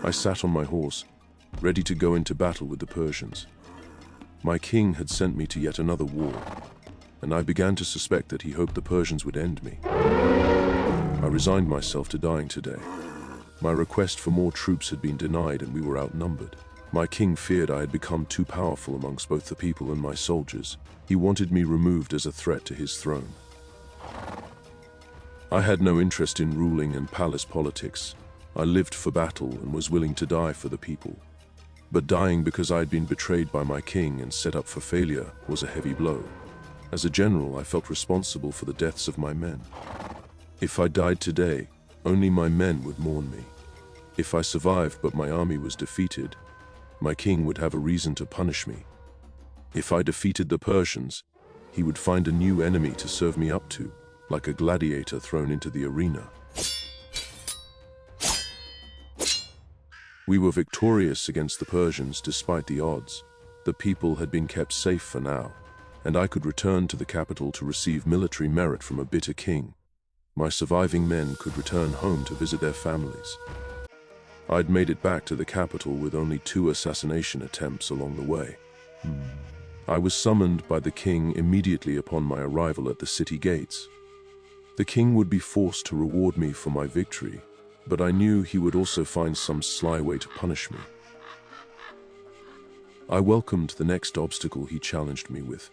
I sat on my horse, ready to go into battle with the Persians. My king had sent me to yet another war, and I began to suspect that he hoped the Persians would end me. I resigned myself to dying today. My request for more troops had been denied and we were outnumbered. My king feared I had become too powerful amongst both the people and my soldiers. He wanted me removed as a threat to his throne. I had no interest in ruling and palace politics. I lived for battle and was willing to die for the people. But dying because I had been betrayed by my king and set up for failure was a heavy blow. As a general, I felt responsible for the deaths of my men. If I died today, only my men would mourn me. If I survived but my army was defeated, my king would have a reason to punish me. If I defeated the Persians, he would find a new enemy to serve me up to, like a gladiator thrown into the arena. We were victorious against the Persians despite the odds. The people had been kept safe for now, and I could return to the capital to receive military merit from a bitter king. My surviving men could return home to visit their families. I'd made it back to the capital with only 2 assassination attempts along the way. I was summoned by the king immediately upon my arrival at the city gates. The king would be forced to reward me for my victory, but I knew he would also find some sly way to punish me. I welcomed the next obstacle he challenged me with.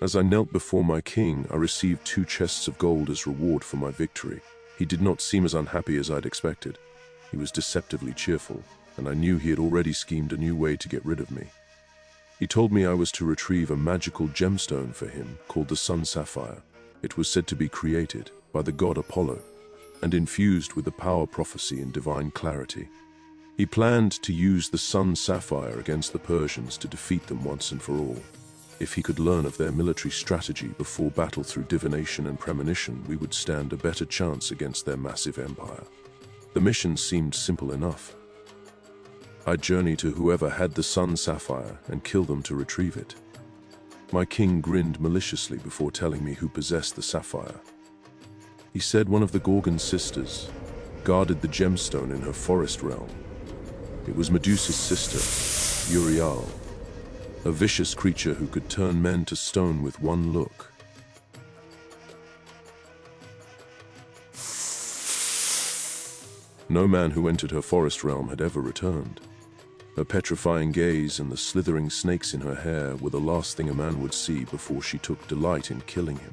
As I knelt before my king, I received 2 chests of gold as reward for my victory. He did not seem as unhappy as I'd expected. He was deceptively cheerful, and I knew he had already schemed a new way to get rid of me. He told me I was to retrieve a magical gemstone for him called the Sun Sapphire. It was said to be created by the god Apollo and infused with the power prophecy and divine clarity. He planned to use the Sun Sapphire against the Persians to defeat them once and for all. If he could learn of their military strategy before battle through divination and premonition, we would stand a better chance against their massive empire. The mission seemed simple enough. I'd journey to whoever had the Sun Sapphire and kill them to retrieve it. My king grinned maliciously before telling me who possessed the sapphire. He said one of the Gorgon sisters guarded the gemstone in her forest realm. It was Medusa's sister, Euryale, a vicious creature who could turn men to stone with one look. No man who entered her forest realm had ever returned. Her petrifying gaze and the slithering snakes in her hair were the last thing a man would see before she took delight in killing him.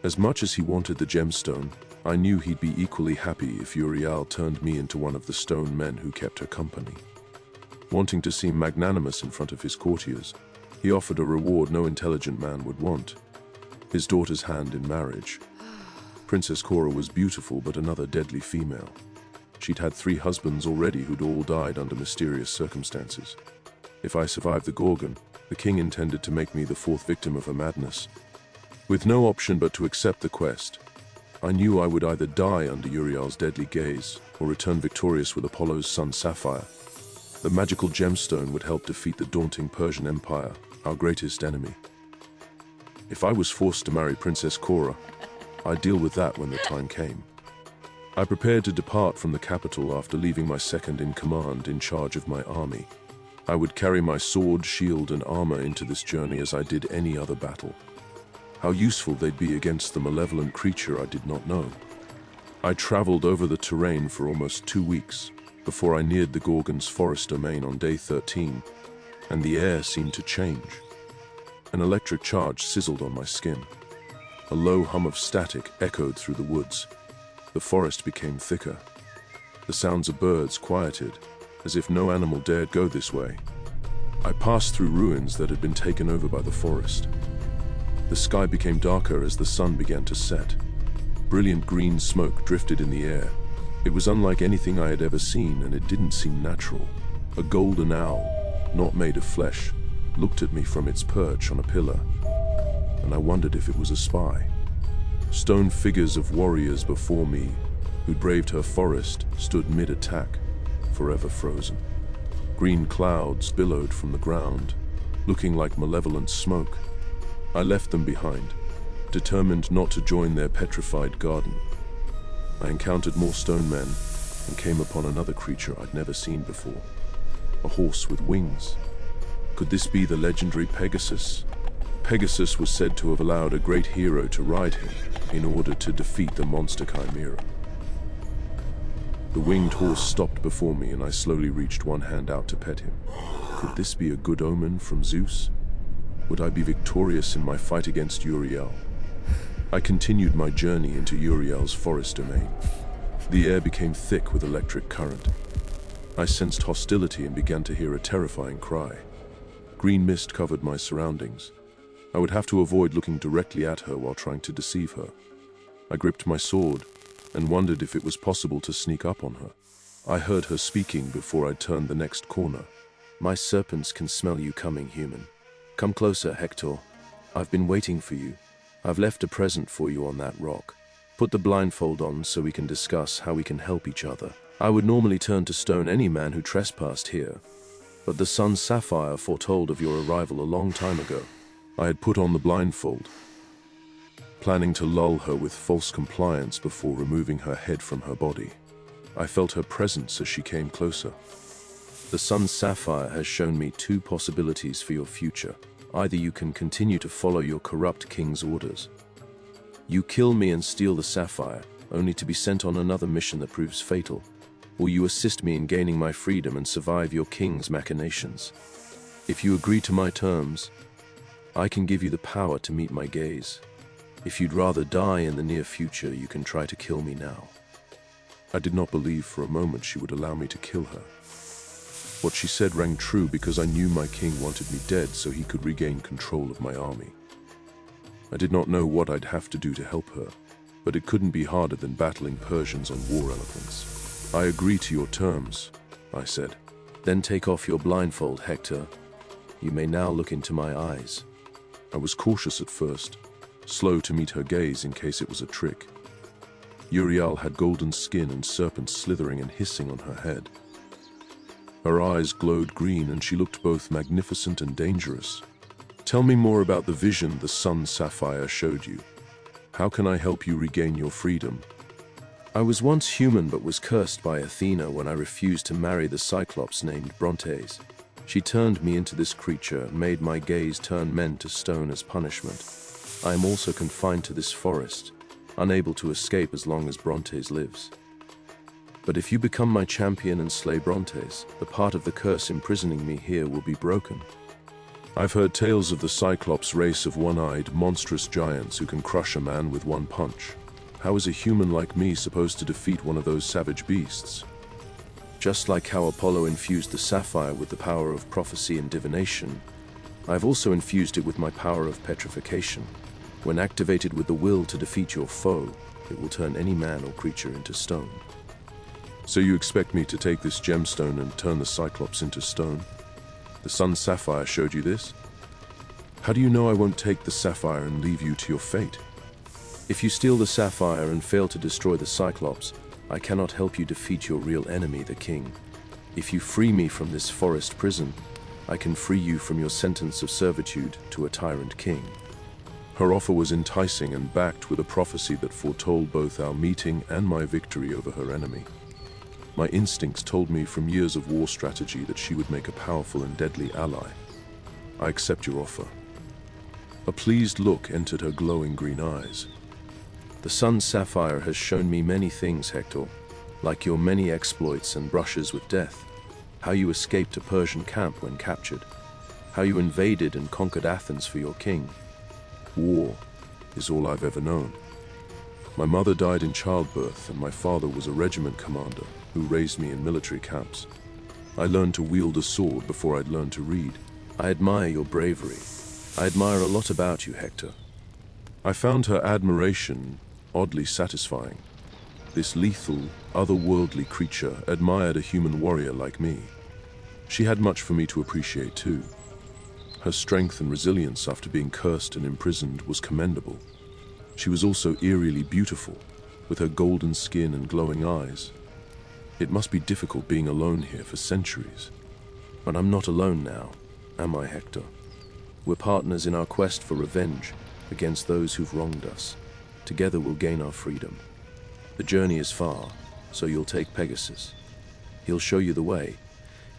As much as he wanted the gemstone, I knew he'd be equally happy if Euryale turned me into one of the stone men who kept her company. Wanting to seem magnanimous in front of his courtiers, he offered a reward no intelligent man would want: his daughter's hand in marriage. Princess Cora was beautiful, but another deadly female. She'd had 3 husbands already who'd all died under mysterious circumstances. If I survived the Gorgon, the king intended to make me the 4th victim of her madness. With no option but to accept the quest, I knew I would either die under Euryale's deadly gaze or return victorious with Apollo's Sun Sapphire. The magical gemstone would help defeat the daunting Persian Empire, our greatest enemy. If I was forced to marry Princess Cora, I'd deal with that when the time came. I prepared to depart from the capital after leaving my second-in-command in charge of my army. I would carry my sword, shield, and armor into this journey as I did any other battle. How useful they'd be against the malevolent creature I did not know. I traveled over the terrain for almost 2 weeks before I neared the Gorgon's forest domain on day 13, and the air seemed to change. An electric charge sizzled on my skin. A low hum of static echoed through the woods. The forest became thicker. The sounds of birds quieted, as if no animal dared go this way. I passed through ruins that had been taken over by the forest. The sky became darker as the sun began to set. Brilliant green smoke drifted in the air. It was unlike anything I had ever seen, and it didn't seem natural. A golden owl, not made of flesh, looked at me from its perch on a pillar, and I wondered if it was a spy. Stone figures of warriors before me, who'd braved her forest, stood mid-attack, forever frozen. Green clouds billowed from the ground, looking like malevolent smoke. I left them behind, determined not to join their petrified garden. I encountered more stone men, and came upon another creature I'd never seen before. A horse with wings. Could this be the legendary Pegasus? Pegasus was said to have allowed a great hero to ride him in order to defeat the monster Chimera. The winged horse stopped before me and I slowly reached one hand out to pet him. Could this be a good omen from Zeus? Would I be victorious in my fight against Euryale? I continued my journey into Euryale's forest domain. The air became thick with electric current. I sensed hostility and began to hear a terrifying cry. Green mist covered my surroundings. I would have to avoid looking directly at her while trying to deceive her. I gripped my sword and wondered if it was possible to sneak up on her. I heard her speaking before I turned the next corner. My serpents can smell you coming, human. Come closer, Hektor. I've been waiting for you. I've left a present for you on that rock. Put the blindfold on so we can discuss how we can help each other. I would normally turn to stone any man who trespassed here, but the Sun Sapphire foretold of your arrival a long time ago. I had put on the blindfold, planning to lull her with false compliance before removing her head from her body. I felt her presence as she came closer. The Sun Sapphire has shown me two possibilities for your future. Either you can continue to follow your corrupt king's orders. You kill me and steal the sapphire, only to be sent on another mission that proves fatal. Or you assist me in gaining my freedom and survive your king's machinations. If you agree to my terms, I can give you the power to meet my gaze. If you'd rather die in the near future, you can try to kill me now. I did not believe for a moment she would allow me to kill her. What she said rang true because I knew my king wanted me dead so he could regain control of my army. I did not know what I'd have to do to help her, but it couldn't be harder than battling Persians on war elephants. I agree to your terms, I said. Then take off your blindfold, Hektor. You may now look into my eyes. I was cautious at first, slow to meet her gaze in case it was a trick. Euryale had golden skin and serpents slithering and hissing on her head. Her eyes glowed green and she looked both magnificent and dangerous. Tell me more about the vision the Sun Sapphire showed you. How can I help you regain your freedom? I was once human but was cursed by Athena when I refused to marry the Cyclops named Brontes. She turned me into this creature and made my gaze turn men to stone as punishment. I am also confined to this forest, unable to escape as long as Brontes lives. But if you become my champion and slay Brontes, the part of the curse imprisoning me here will be broken. I've heard tales of the Cyclops race of one-eyed, monstrous giants who can crush a man with one punch. How is a human like me supposed to defeat one of those savage beasts? Just like how Apollo infused the sapphire with the power of prophecy and divination, I've also infused it with my power of petrification. When activated with the will to defeat your foe, it will turn any man or creature into stone. So you expect me to take this gemstone and turn the Cyclops into stone? The Sun Sapphire showed you this? How do you know I won't take the sapphire and leave you to your fate? If you steal the sapphire and fail to destroy the Cyclops, I cannot help you defeat your real enemy, the king. If you free me from this forest prison, I can free you from your sentence of servitude to a tyrant king. Her offer was enticing and backed with a prophecy that foretold both our meeting and my victory over her enemy. My instincts told me from years of war strategy that she would make a powerful and deadly ally. I accept your offer. A pleased look entered her glowing green eyes. The Sun Sapphire has shown me many things, Hektor, like your many exploits and brushes with death, how you escaped a Persian camp when captured, how you invaded and conquered Athens for your king. War is all I've ever known. My mother died in childbirth and my father was a regiment commander who raised me in military camps. I learned to wield a sword before I'd learned to read. I admire your bravery. I admire a lot about you, Hektor. I found her admiration oddly satisfying. This lethal, otherworldly creature admired a human warrior like me. She had much for me to appreciate too. Her strength and resilience after being cursed and imprisoned was commendable. She was also eerily beautiful, with her golden skin and glowing eyes. It must be difficult being alone here for centuries. But I'm not alone now, am I, Hektor? We're partners in our quest for revenge against those who've wronged us. Together we'll gain our freedom. The journey is far, So you'll take Pegasus. He'll show you the way.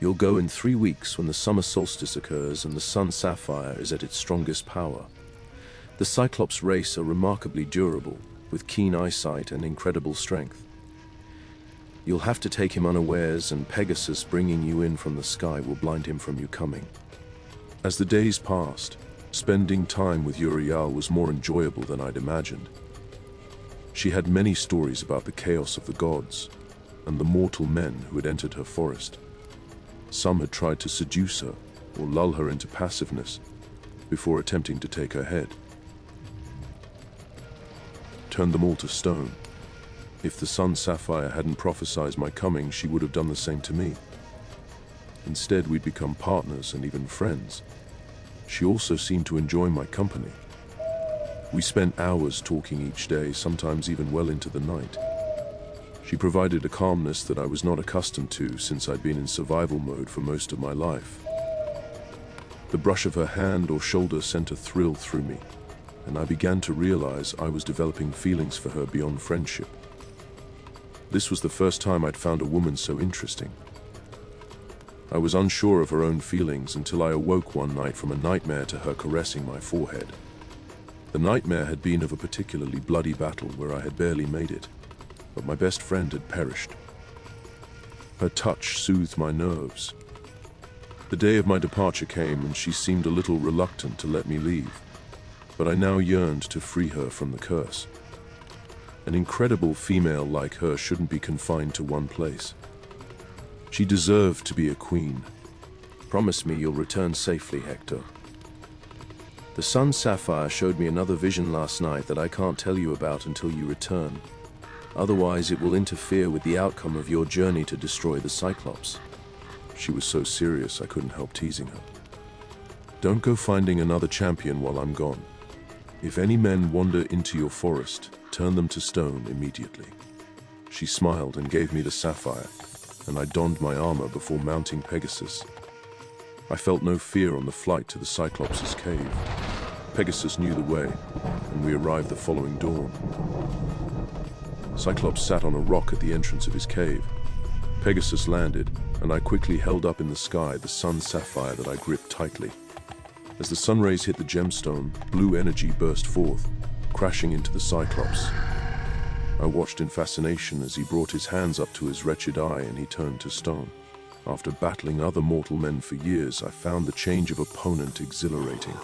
You'll go in 3 weeks when the summer solstice occurs and the Sun Sapphire is at its strongest power. The Cyclops race are remarkably durable, with keen eyesight and incredible strength. You'll have to take him unawares, and Pegasus bringing you in from the sky will blind him from you coming. As the days passed, spending time with Euryale was more enjoyable than I'd imagined. She had many stories about the chaos of the gods and the mortal men who had entered her forest. Some had tried to seduce her or lull her into passiveness before attempting to take her head. Turned them all to stone. If the Sun Sapphire hadn't prophesied my coming, she would have done the same to me. Instead, we'd become partners and even friends. She also seemed to enjoy my company. We spent hours talking each day, sometimes even well into the night. She provided a calmness that I was not accustomed to since I'd been in survival mode for most of my life. The brush of her hand or shoulder sent a thrill through me, and I began to realize I was developing feelings for her beyond friendship. This was the first time I'd found a woman so interesting. I was unsure of her own feelings until I awoke one night from a nightmare to her caressing my forehead. The nightmare had been of a particularly bloody battle where I had barely made it, but my best friend had perished. Her touch soothed my nerves. The day of my departure came, and she seemed a little reluctant to let me leave, but I now yearned to free her from the curse. An incredible female like her shouldn't be confined to one place. She deserved to be a queen. Promise me you'll return safely, Hektor. The Sun Sapphire showed me another vision last night that I can't tell you about until you return. Otherwise, it will interfere with the outcome of your journey to destroy the Cyclops. She was so serious I couldn't help teasing her. Don't go finding another champion while I'm gone. If any men wander into your forest, turn them to stone immediately. She smiled and gave me the sapphire, and I donned my armor before mounting Pegasus. I felt no fear on the flight to the Cyclops' cave. Pegasus knew the way, and we arrived the following dawn. Cyclops sat on a rock at the entrance of his cave. Pegasus landed, and I quickly held up in the sky the Sun Sapphire that I gripped tightly. As the sun rays hit the gemstone, blue energy burst forth, crashing into the Cyclops. I watched in fascination as he brought his hands up to his wretched eye and he turned to stone. After battling other mortal men for years, I found the change of opponent exhilarating.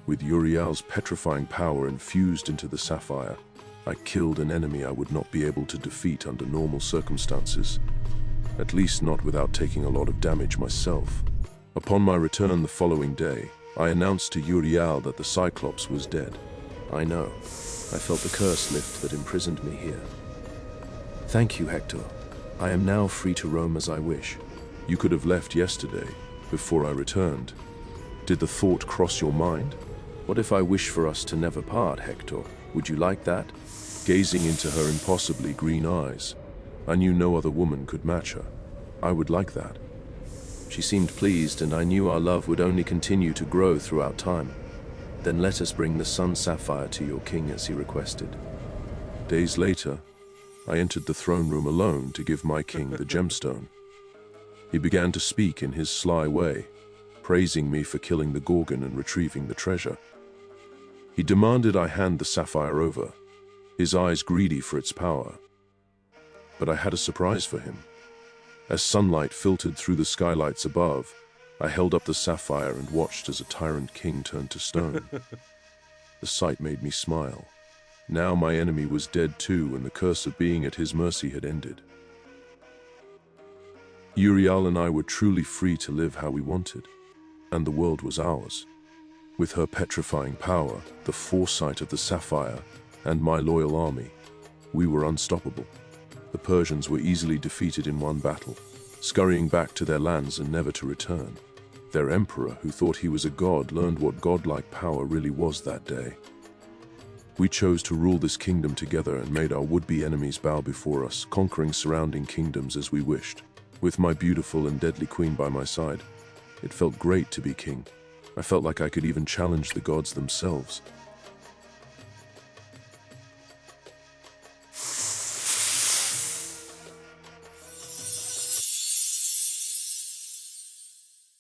With Euryale's petrifying power infused into the sapphire, I killed an enemy I would not be able to defeat under normal circumstances, at least not without taking a lot of damage myself. Upon my return the following day, I announced to Euryale that the Cyclops was dead. I know. I felt the curse lift that imprisoned me here. Thank you, Hektor. I am now free to roam as I wish. You could have left yesterday, before I returned. Did the thought cross your mind? What if I wish for us to never part, Hektor? Would you like that? Gazing into her impossibly green eyes, I knew no other woman could match her. I would like that. She seemed pleased, and I knew our love would only continue to grow throughout time. Then let us bring the Sun Sapphire to your king as he requested. Days later, I entered the throne room alone to give my king the gemstone. He began to speak in his sly way, praising me for killing the gorgon and retrieving the treasure. He demanded I hand the sapphire over, his eyes greedy for its power. But I had a surprise for him. As sunlight filtered through the skylights above, I held up the sapphire and watched as a tyrant king turned to stone. The sight made me smile. Now my enemy was dead too, and the curse of being at his mercy had ended. Euryale and I were truly free to live how we wanted, and the world was ours. With her petrifying power, the foresight of the sapphire, and my loyal army, we were unstoppable. The Persians were easily defeated in one battle, scurrying back to their lands and never to return. Their emperor, who thought he was a god, learned what godlike power really was that day. We chose to rule this kingdom together and made our would-be enemies bow before us, conquering surrounding kingdoms as we wished. With my beautiful and deadly queen by my side, it felt great to be king. I felt like I could even challenge the gods themselves.